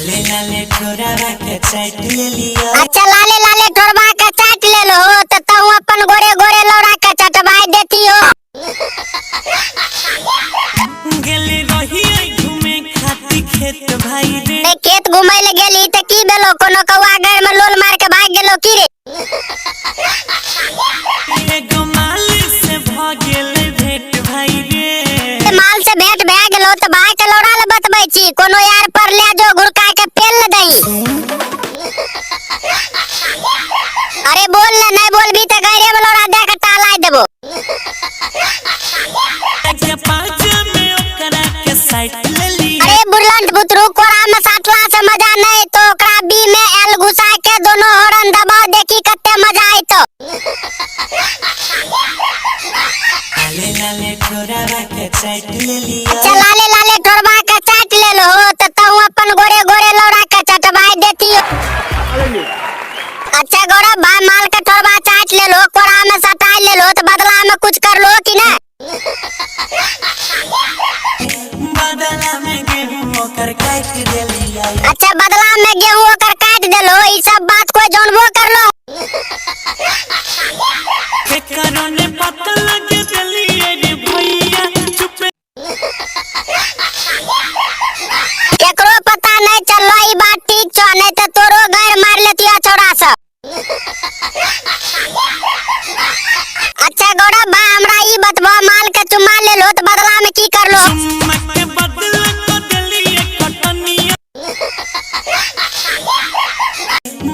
लाले लाले ठोरवा के चाट ले लियो। अच्छा लाले लाले ठोरवा के चाट ले लो तो तू अपन गोरे गोरे लौड़ा के चटवाई देती हो। गेले रही घूमे खाती खेत भाई रे। खेत घुमै ले गेली त की भेलो कोनो कौआ घर में लोल मार के भाग गेलो की रे। एगो माल से भ गेले भेट भाई रे। माल से भेंट भे गेलो त भाई के लौड़ा ले बतबै छी कोनो यार पर ले जो घुरका के पेल ले दई। अरे बोल ले नहीं बोलबी त गैरे में लौड़ा दे के टालाई देबो। के पांच में ओकरा के साइड ले लियो। अरे बुरलंट बुतरू कोरा में साटला से मजा नहीं तो ओकरा बी में एल घुसा के दोनों हॉर्न दबा देखी कते मजा आई तो। लाले लाले ठोरवा के चाट ले लियो। अच्छा लाले लाले ठोरवा के चाट ले लो तो तू अपन गोरे गोरे लौड़ा के चटवाई देती हो। अच्छा गोरा भाई माल के ठोरवा चाट ले लो कोरा में सटाई ले लो तो बदला में कुछ कर लो कि ना। बदला में गेहूं ओकर काट दे लियो। अच्छा बदला में गेहूं ओकर काट देलो ई सब बात कोई जानबो कर लो। के कारोने पता लगे देलिए रे भैया चुप। केकरो पता नहीं चललो ई बात ठीक छ नहीं त तोरो घर मार लेतिया छोड़ा सा। अच्छा गोरा बा हमरा ई बतबा माल के चुम्मा ले लो तो बदला में की कर लो। चुम्मा के बदला को देलिए कटनिया।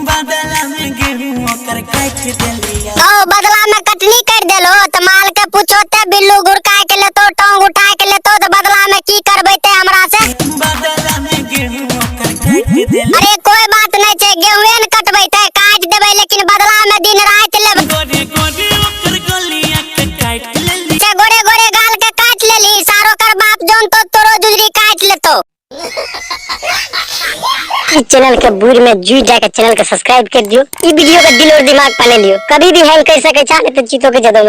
बदला में गेहूं ओकर काट दे लियो। ओ बदला में कटनी कर देलो तो माल के पूछो ते बिल्लू गुरका के ले तो टांग उठा के ले तो बदला में की करबै ते हमरा से। बदला में गेहूं ओकर काट दे लियो। अरे कोई बात नहीं छे गेहूं न कटबै ते काट देबै लेकिन बदला में दिन रात लेब। गोरे गोरे ओकर गलिया के काट ले लियो। छे गोरे गोरे गाल के काट लेली सारो कर बाप जोन तो तोरो जुजरी काट लेतो। इस चैनल के बूढ़ में जुड़ जाके चैनल के सब्सक्राइब कर दियो। ई वीडियो का दिल और दिमाग पाले लियो कभी भी हैंग कर सके चाहे तो चीतों के जदों में।